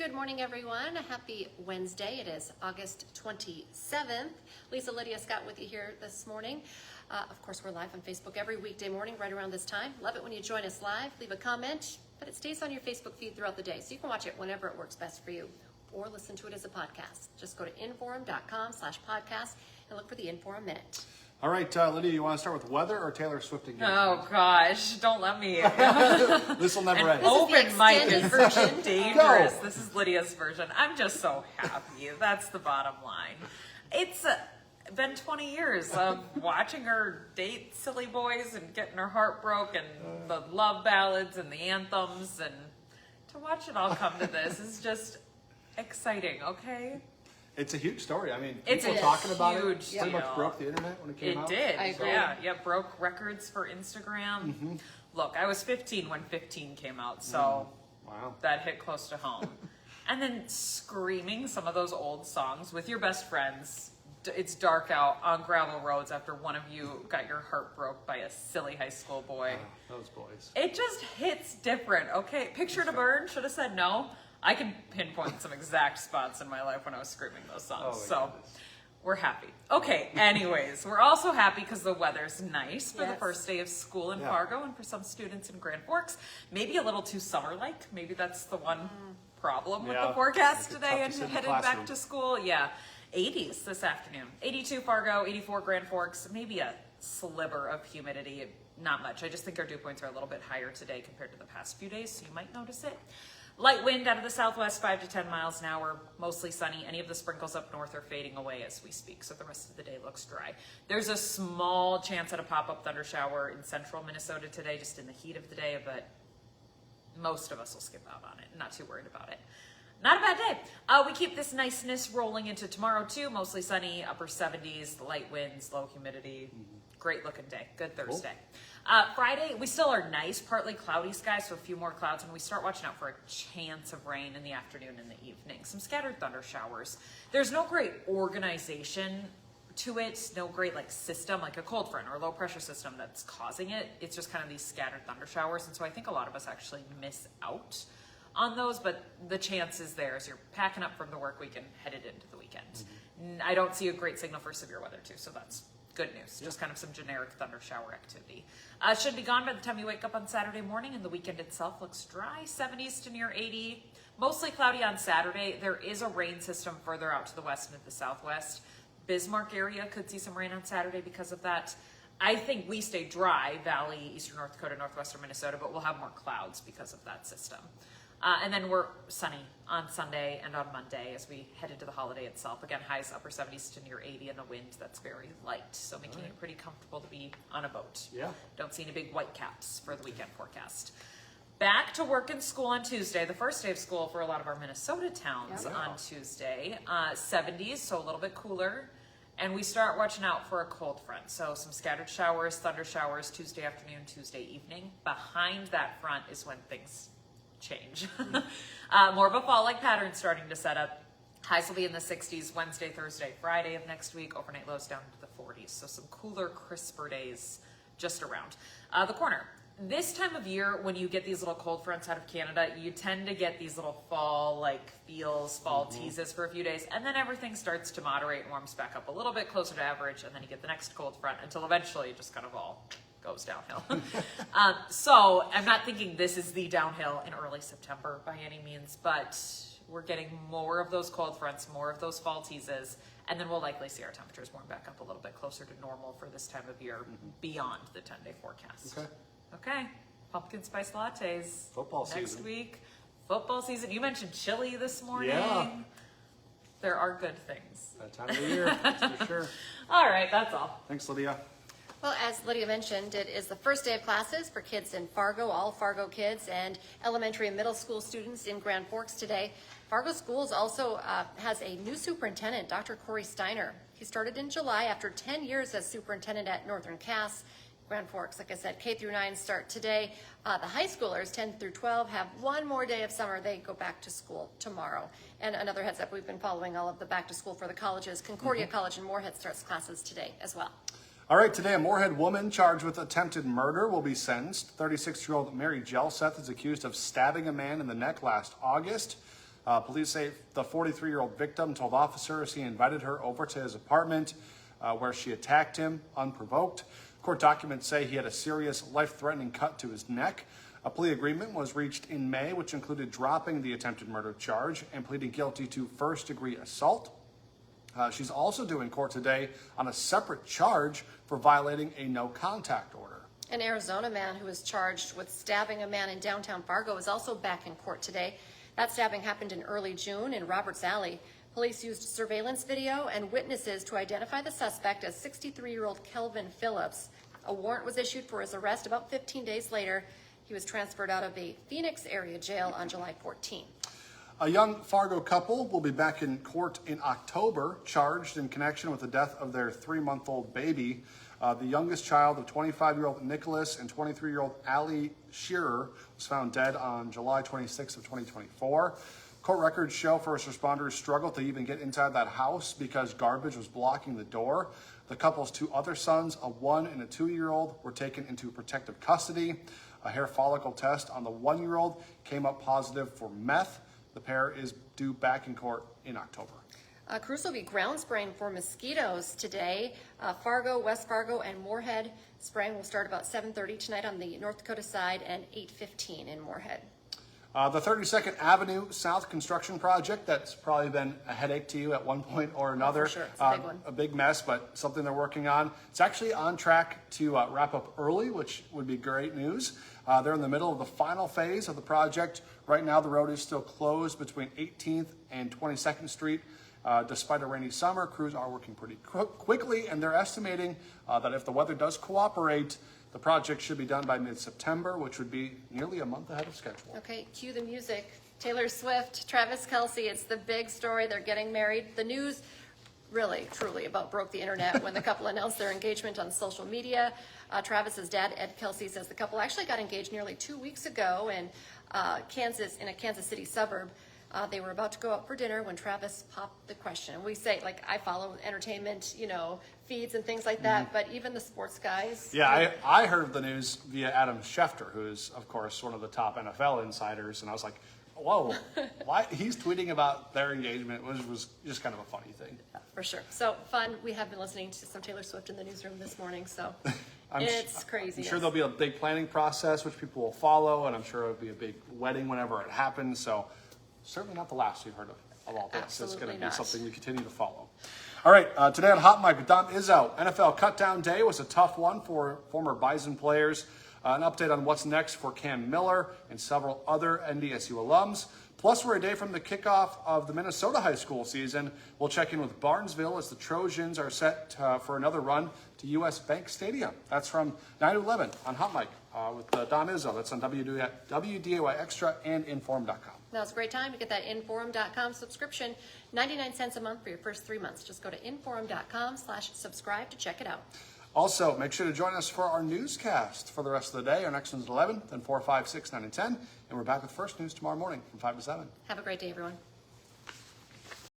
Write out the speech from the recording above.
Good morning, everyone. Happy Wednesday. It is August 27th. Lisa, Lydia, Scott with you here this morning. Of course, we're live on Facebook every weekday morning right around this time. Love it when you join us live. Leave a comment, but it stays on your Facebook feed throughout the day, so you can watch it whenever it works best for you or listen to it as a podcast. Just go to inforum.com/podcast and look for the Inforum Minute. All right, Lydia, you want to start with weather or Taylor Swift engagement? Oh gosh, don't let me. This will never end. Open mic is version. dangerous. Go. This is Lydia's version. I'm just so happy. That's the bottom line. It's been 20 years of watching her date silly boys and getting her heart broke and the love ballads and the anthems, and to watch it all come to this is just exciting, okay? It's a huge story. I mean, It's people a talking about it huge pretty much deal. broke the internet when it came out. It did. I agree. Yeah, broke records for Instagram. Look, I was 15 when 15 came out, so Wow. that hit close to home. And then screaming some of those old songs with your best friends. It's dark out on gravel roads after one of you got your heart broke by a silly high school boy. Those boys. It just hits different, okay? Picture to burn, should have said no. I can pinpoint some exact spots in my life when I was screaming those songs. Oh, my So goodness. we're happy. Okay, anyways, we're also happy because the weather's nice for the Yes. first day of school in Yeah. Fargo, and for some students in Grand Forks, maybe a little too summer-like. Maybe that's the one problem with Yeah. the forecast Make it today tough and to sit in the heading back classroom. to school. Yeah, 80s this afternoon. 82 Fargo, 84 Grand Forks, maybe a sliver of humidity. Not much. I just think our dew points are a little bit higher today compared to the past few days, so you might notice it. Light wind out of the southwest, 5 to 10 miles an hour, mostly sunny. Any of the sprinkles up north are fading away as we speak, so the rest of the day looks dry. There's a small chance at a pop-up thunder shower in central Minnesota today, just in the heat of the day, but most of us will skip out on it. Not too worried about it. Not a bad day. We keep this niceness rolling into tomorrow too, mostly sunny, upper 70s, light winds, low humidity. Great looking day. Good Thursday. Friday, we still are nice, partly cloudy skies, so a few more clouds, and we start watching out for a chance of rain in the afternoon and the evening. Some scattered thunder showers. There's no great organization to it, no great system, like a cold front or a low pressure system that's causing it. It's just kind of these scattered thunder showers, and so I think a lot of us actually miss out on those, but the chance is there as you're packing up from the work week and headed into the weekend. I don't see a great signal for severe weather too, so that's good news. Just kind of some generic thunder shower activity. Should be gone by the time you wake up on Saturday morning, and the weekend itself looks dry, 70s to near 80. Mostly cloudy on Saturday. There is a rain system further out to the west and at the southwest. Bismarck area could see some rain on Saturday because of that. I think we stay dry, Valley, eastern North Dakota, northwestern Minnesota, but we'll have more clouds because of that system. And then we're sunny on Sunday and on Monday as we head into the holiday itself. Again, highs upper 70s to near 80, and a wind that's very light, so making it pretty comfortable to be on a boat. Yeah. Don't see any big white caps for the weekend forecast. Back to work and school on Tuesday, the first day of school for a lot of our Minnesota towns Yeah. on Tuesday. 70s, so a little bit cooler. And we start watching out for a cold front. So some scattered showers, thunder showers, Tuesday afternoon, Tuesday evening. Behind that front is when things change. More of a fall-like pattern starting to set up. Highs will be in the 60s Wednesday, Thursday, Friday of next week. Overnight lows down to the 40s. So some cooler, crisper days just around the corner. This time of year, when you get these little cold fronts out of Canada, you tend to get these little fall-like feels, fall teases for a few days, and then everything starts to moderate and warms back up a little bit closer to average, and then you get the next cold front until eventually it just kind of all goes downhill. So I'm not thinking this is the downhill in early September by any means, but we're getting more of those cold fronts, more of those fall teases, and then we'll likely see our temperatures warm back up a little bit closer to normal for this time of year beyond the 10-day forecast. Okay. Okay, pumpkin spice lattes. Football next season. week. Football season. You mentioned chili this morning. Yeah. There are good things. That time of the year, that's for sure. All right, that's all. Thanks, Lydia. Well, as Lydia mentioned, it is the first day of classes for kids in Fargo, all Fargo kids, and elementary and middle school students in Grand Forks today. Fargo Schools also has a new superintendent, Dr. Corey Steiner. He started in July after 10 years as superintendent at Northern Cass. Grand Forks, like I said, K through 9 start today. The high schoolers, 10 through 12, have one more day of summer. They go back to school tomorrow. And another heads up, we've been following all of the back to school for the colleges. Concordia College in Moorhead starts classes today as well. All right, today a Moorhead woman charged with attempted murder will be sentenced. 36-year-old Mary Jelseth is accused of stabbing a man in the neck last August. Police say the 43-year-old victim told officers he invited her over to his apartment where she attacked him unprovoked. Court documents say he had a serious life-threatening cut to his neck. A plea agreement was reached in May, which included dropping the attempted murder charge and pleading guilty to first-degree assault. She's also due in court today on a separate charge for violating a no-contact order. An Arizona man who was charged with stabbing a man in downtown Fargo is also back in court today. That stabbing happened in early June in Roberts Alley. Police used surveillance video and witnesses to identify the suspect as 63-year-old Kelvin Phillips. A warrant was issued for his arrest about 15 days later. He was transferred out of a Phoenix area jail on July 14. A young Fargo couple will be back in court in October, charged in connection with the death of their 3-month-old baby. The youngest child of 25-year-old Nicholas and 23-year-old Allie Shearer was found dead on July 26th of 2024. Court records show first responders struggled to even get inside that house because garbage was blocking the door. The couple's 2 other sons, a 1- and a 2-year-old, were taken into protective custody. A hair follicle test on the 1-year-old came up positive for meth. The pair is due back in court in October. Crews will be ground spraying for mosquitoes today. Fargo, West Fargo, and Moorhead. Spraying will start about 7:30 tonight on the North Dakota side and 8:15 in Moorhead. The 32nd Avenue South construction project, that's probably been a headache to you at one point or another. For sure, it's a big one. A big mess, but something they're working on. It's actually on track to wrap up early, which would be great news. They're in the middle of the final phase of the project. Right now, the road is still closed between 18th and 22nd Street. Despite a rainy summer, crews are working pretty quickly, and they're estimating that if the weather does cooperate, the project should be done by mid-September, which would be nearly a month ahead of schedule. Okay, cue the music. Taylor Swift, Travis Kelce, it's the big story. They're getting married. The news really, truly about broke the internet when the couple announced their engagement on social media. Travis's dad, Ed Kelce, says the couple actually got engaged nearly 2 weeks ago in a Kansas City suburb. They were about to go out for dinner when Travis popped the question. And we say, like, I follow entertainment, feeds and things like that, but even the sports guys. Yeah, I heard of the news via Adam Schefter, who is, of course, one of the top NFL insiders, and I was like, whoa, why? He's tweeting about their engagement, which was just kind of a funny thing. For sure. So fun. We have been listening to some Taylor Swift in the newsroom this morning, so it's crazy. I'm sure there'll be a big planning process, which people will follow, and I'm sure it'll be a big wedding whenever it happens, so certainly not the last we've heard of all this. Absolutely It's going to be not. something we continue to follow. All right, today on Hot Mic with Dom Izzo, NFL Cutdown Day was a tough one for former Bison players. An update on what's next for Cam Miller and several other NDSU alums. Plus, we're a day from the kickoff of the Minnesota high school season. We'll check in with Barnesville as the Trojans are set for another run to U.S. Bank Stadium. That's from 9 to 11 on Hot Mic with Dom Izzo. That's on WDAY Extra and Inform.com. Now it's a great time to get that Inforum.com subscription. 99 cents a month for your first 3 months. Just go to Inforum.com/subscribe to check it out. Also, make sure to join us for our newscast for the rest of the day. Our next one's at 11, then 4, 5, 6, 9, and 10. And we're back with First News tomorrow morning from 5 to 7. Have a great day, everyone.